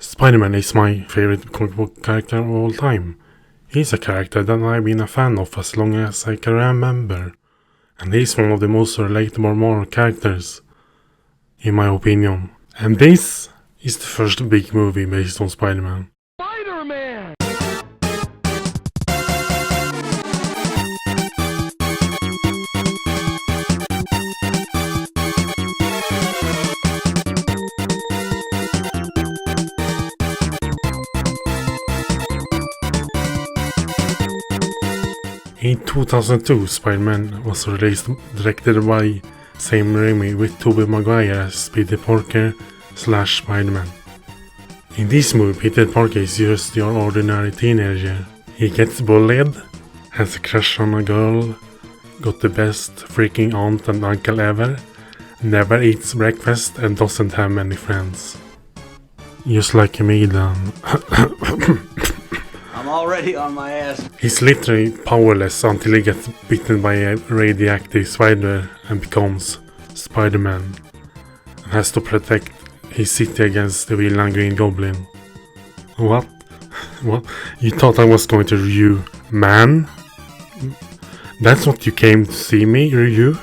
Spiderman is my favorite comic book character of all time. He's a character that I've been a fan of as long as I can remember, and he's one of the most relatable Marvel characters, in my opinion. And this is the first big movie based on Spider-Man. Spider-Man! 'In 2002, Spider-Man was released, directed by Sam Raimi, with Tobey Maguire as Peter Parker / Spider-Man. In this movie, Peter Parker is just your ordinary teenager. He gets bullied, has a crush on a girl, got the best freaking aunt and uncle ever, never eats breakfast and doesn't have many friends. Just like me then. I'm already on my ass. He's literally powerless until he gets bitten by a radioactive spider and becomes Spider-Man, and has to protect his city against the villain Green Goblin. What? What? You thought I was going to review Man? That's what you came to see me review?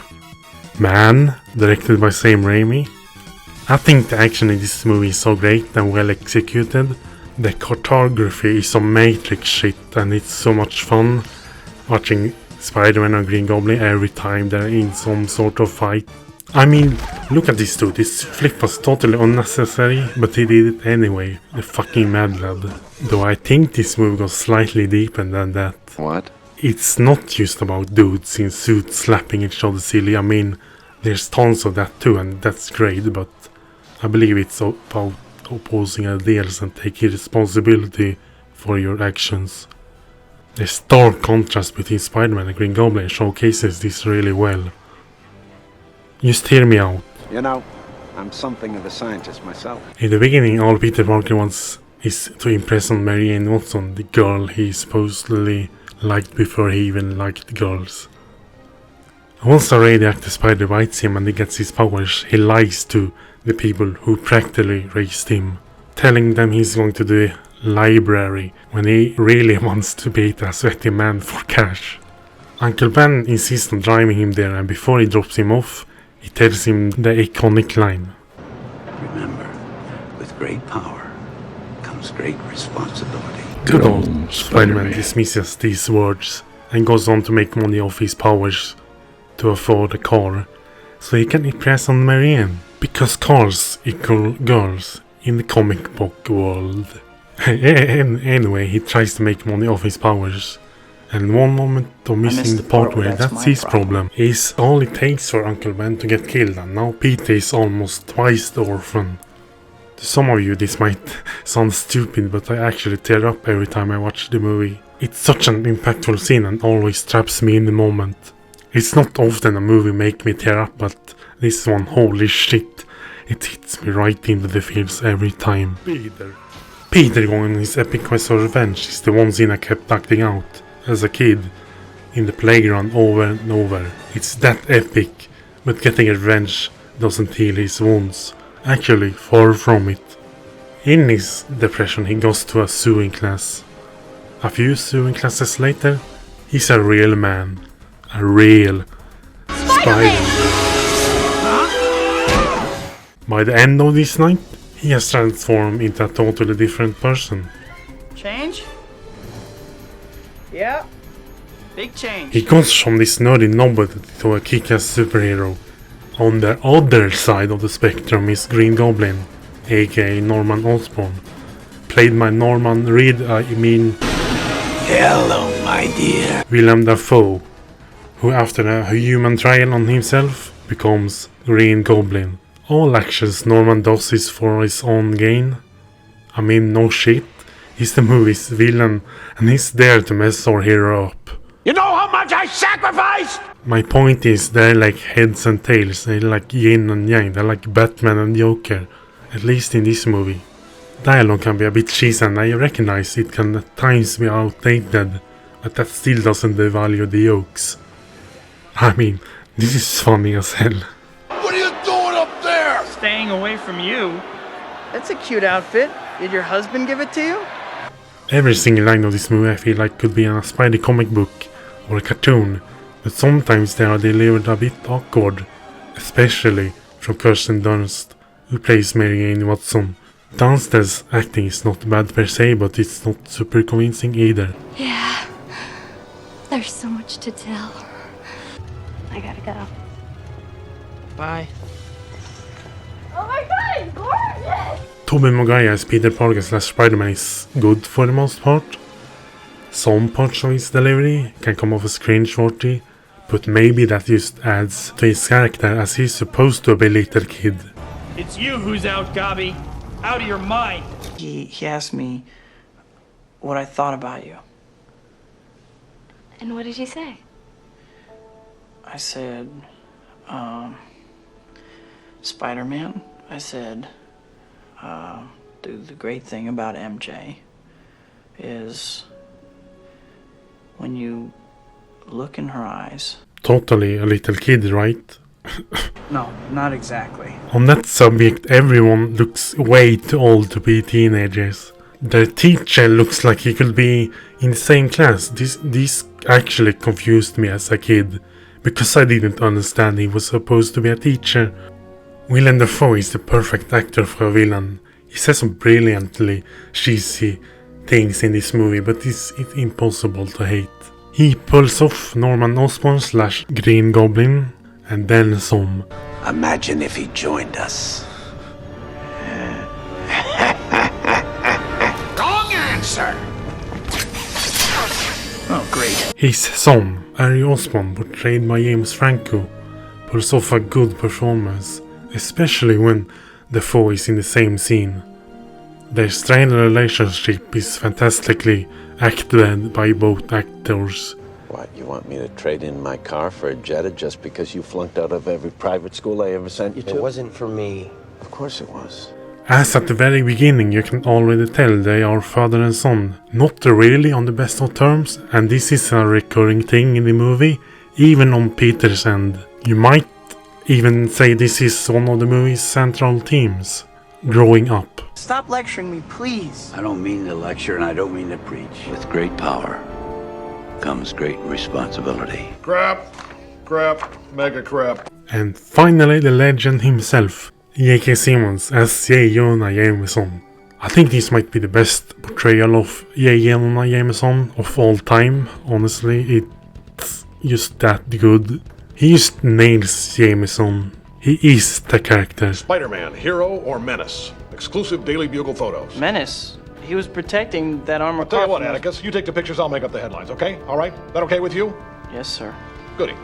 Man, directed by Sam Raimi? I think the action in this movie is so great and well executed. The choreography is some Matrix shit, and it's so much fun watching Spider-Man and Green Goblin every time they're in some sort of fight. I mean, look at this dude, this flip was totally unnecessary, but he did it anyway, the fucking mad lad. Though I think this movie goes slightly deeper than that. What? It's not just about dudes in suits slapping each other silly. I mean, there's tons of that too, and that's great, but I believe it's about opposing ideals and taking responsibility for your actions. The stark contrast between Spider-Man and Green Goblin showcases this really well. Just hear me out. You know, I'm something of a scientist myself. In the beginning, all Peter Parker wants is to impress on Mary Jane Watson, the girl he supposedly liked before he even liked girls. Once a radioactive spider bites him and he gets his powers, he lies to the people who practically raised him, telling them he's going to the library when he really wants to beat a sweaty man for cash. Uncle Ben insists on driving him there, and before he drops him off, he tells him the iconic line. Remember, with great power comes great responsibility. Good old Spider-Man dismisses these words and goes on to make money off his powers to afford a car, so he can impress on Marianne. Because cars equal girls in the comic book world. Anyway, he tries to make money off his powers. And one moment of missing the part where that's his problem is all it takes for Uncle Ben to get killed, and now Peter is almost twice the orphan. To some of you this might sound stupid, but I actually tear up every time I watch the movie. It's such an impactful scene and always traps me in the moment. It's not often a movie make me tear up, but this one, holy shit, it hits me right into the feels every time. Peter going on his epic quest for revenge is the one scene I kept acting out as a kid in the playground over and over. It's that epic, but getting revenge doesn't heal his wounds. Actually, far from it. In his depression, he goes to a sewing class. A few sewing classes later, he's a real man. A real Spider-Man. By the end of this night, he has transformed into a totally different person. Change? Yeah. Big change. He goes from this nerdy nobody to a kick-ass superhero. On the other side of the spectrum is Green Goblin, aka Norman Osborn, played by Norman Reed, Hello, my dear. Willem Dafoe, who after a human trial on himself becomes Green Goblin. All actions Norman does is for his own gain. I mean, no shit. He's the movie's villain, and he's there to mess our hero up. You know how much I sacrificed? My point is, they're like heads and tails, they're like yin and yang, they're like Batman and Joker, at least in this movie. Dialogue can be a bit cheesy, and I recognize it can at times be outdated, but that still doesn't devalue the jokes. I mean, this is funny as hell. What are you doing up there? Staying away from you. That's a cute outfit. Did your husband give it to you? Every single line of this movie I feel like could be in a Spidey comic book or a cartoon, but sometimes they are delivered a bit awkward, especially from Kirsten Dunst, who plays Mary Jane Watson. Dunst's acting is not bad per se, but it's not super convincing either. Yeah. There's so much to tell. I gotta go. Bye. Oh my god, it's gorgeous! Tobey Maguire as Peter Parker / Spider-Man is good for the most part. Some parts of his delivery can come off as cringe-worthy, but maybe that just adds to his character as he's supposed to be a little kid. It's you who's out, Gobby. Out of your mind. He asked me what I thought about you. And what did you say? I said, Spider-Man. I said, the great thing about MJ is when you look in her eyes. Totally a little kid, right? No, not exactly. On that subject, everyone looks way too old to be teenagers. Their teacher looks like he could be in the same class. This actually confused me as a kid, because I didn't understand he was supposed to be a teacher. Willem Dafoe is the perfect actor for a villain. He says some brilliantly cheesy things in this movie, but it's impossible to hate. He pulls off Norman Osborn / Green Goblin, and then some. Imagine if he joined us. Wrong answer! Oh, great. His son, Harry Osborn, portrayed by James Franco, pulls off a good performance, especially when Dafoe is in the same scene. Their strained relationship is fantastically acted by both actors. What, you want me to trade in my car for a Jetta just because you flunked out of every private school I ever sent you to? It wasn't for me. Of course it was. As at the very beginning, you can already tell they are father and son, not really on the best of terms, and this is a recurring thing in the movie, even on Peter's end. You might even say this is one of the movie's central themes, growing up. Stop lecturing me, please. I don't mean to lecture and I don't mean to preach. With great power comes great responsibility. Crap. Mega crap. And finally the legend himself, J.K. Simmons as J. Jonah Jameson. I think this might be the best portrayal of J. Jonah Jameson of all time. Honestly, it's just that good. He just nails Jameson. He is the character. Spider-Man, hero or menace? Exclusive Daily Bugle photos. Menace. He was protecting that armored Tell car. you what, Atticus, you take the pictures, I'll make up the headlines, okay? All right? That okay with you? Yes, sir. Goody.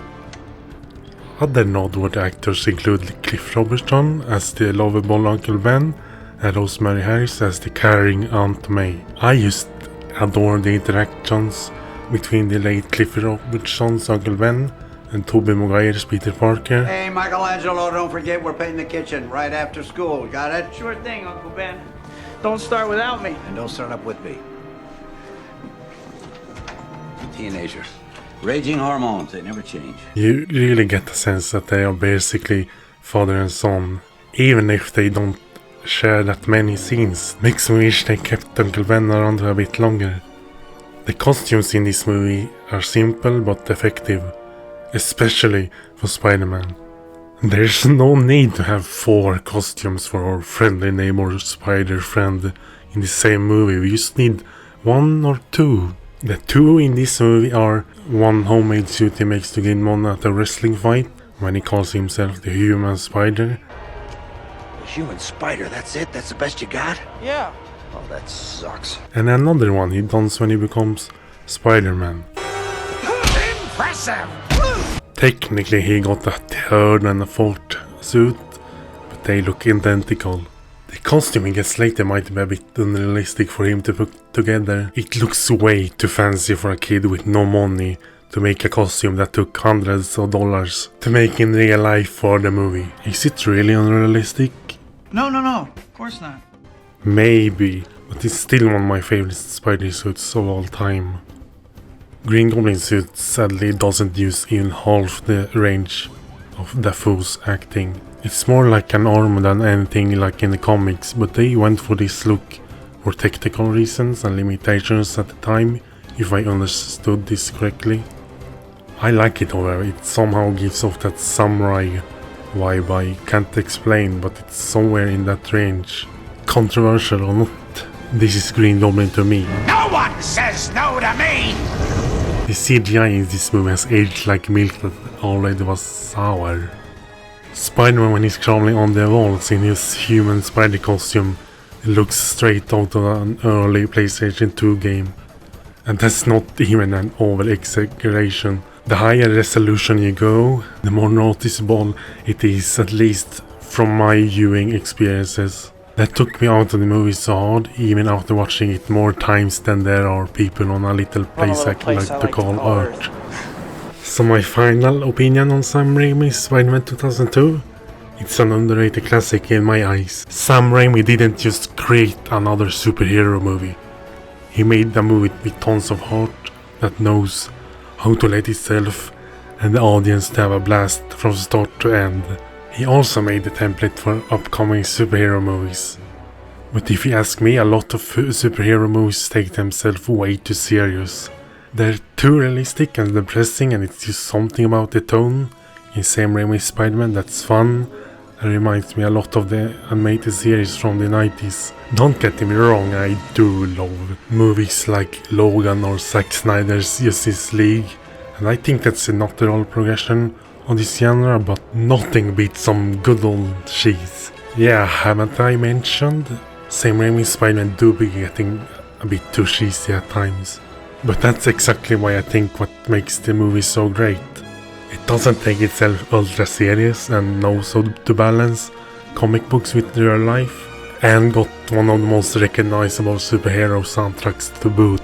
Other noteworthy actors include Cliff Robertson as the lovable Uncle Ben and Rosemary Harris as the caring Aunt May. I just adore the interactions between the late Cliff Robertson's Uncle Ben and Tobey Maguire's Peter Parker. Hey, Michelangelo, don't forget we're painting the kitchen right after school. Got it? Sure thing, Uncle Ben. Don't start without me. And don't start up with me. Teenagers. Raging hormones, they never change. You really get the sense that they are basically father and son, even if they don't share that many scenes. Makes me wish they kept Uncle Ben around a bit longer. The costumes in this movie are simple but effective, especially for Spider-Man. There's no need to have 4 costumes for our friendly neighbor spider friend in the same movie. We just need 1 or 2. The 2 in this movie are one homemade suit he makes to gain money at a wrestling fight when he calls himself the Human Spider. The human spider, that's it? That's the best you got? Yeah. Oh, that sucks. And another one he dons when he becomes Spider-Man. Impressive! Technically he got a 3rd and a 4th suit, but they look identical. The costume he gets later might be a bit unrealistic for him to put together. It looks way too fancy for a kid with no money to make a costume that took hundreds of dollars to make in real life for the movie. Is it really unrealistic? No. Of course not. Maybe, but it's still one of my favorite Spidey suits of all time. Green Goblin suit sadly doesn't use even half the range of Dafoe's acting. It's more like an arm than anything like in the comics, but they went for this look for technical reasons and limitations at the time, if I understood this correctly. I like it however, it somehow gives off that samurai vibe I can't explain, but it's somewhere in that range. Controversial or not, this is Green Goblin to me. No one says no to me! The CGI in this movie has aged like milk that already was sour. Spider-Man when he's crawling on the walls in his human spider costume, it looks straight out of an early PlayStation 2 game. And that's not even an over-exaggeration. The higher resolution you go, the more noticeable it is, at least from my viewing experiences. That took me out of the movie so hard, even after watching it more times than there are people on a little place I like to call Earth. So my final opinion on Sam Raimi's Spider-Man 2002? It's an underrated classic in my eyes. Sam Raimi didn't just create another superhero movie. He made a movie with tons of heart that knows how to let itself and the audience to have a blast from start to end. He also made the template for upcoming superhero movies. But if you ask me, a lot of superhero movies take themselves way too serious. They're too realistic and depressing, and it's just something about the tone in Sam Raimi's Spider-Man that's fun and reminds me a lot of the animated series from the 90s. Don't get me wrong, I do love movies like Logan or Zack Snyder's Justice League, and I think that's a natural progression of this genre, but nothing beats some good old cheese. Yeah, haven't I mentioned? Sam Raimi's Spider-Man do be getting a bit too cheesy at times. But that's exactly why I think what makes the movie so great. It doesn't take itself ultra serious and knows how to balance comic books with real life, and got one of the most recognizable superhero soundtracks to boot.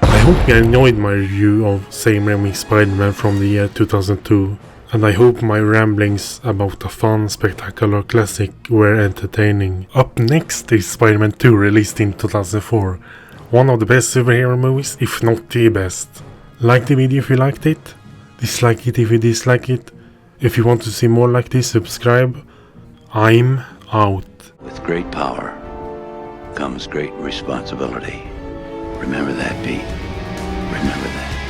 I hope you enjoyed my review of Sam Raimi's Spider-Man from the year 2002, and I hope my ramblings about a fun, spectacular classic were entertaining. Up next is Spider-Man 2, released in 2004. One of the best superhero movies, if not the best. Like the video if you liked it, dislike it if you dislike it. If you want to see more like this, subscribe. I'm out. With great power comes great responsibility. Remember that, Pete. Remember that.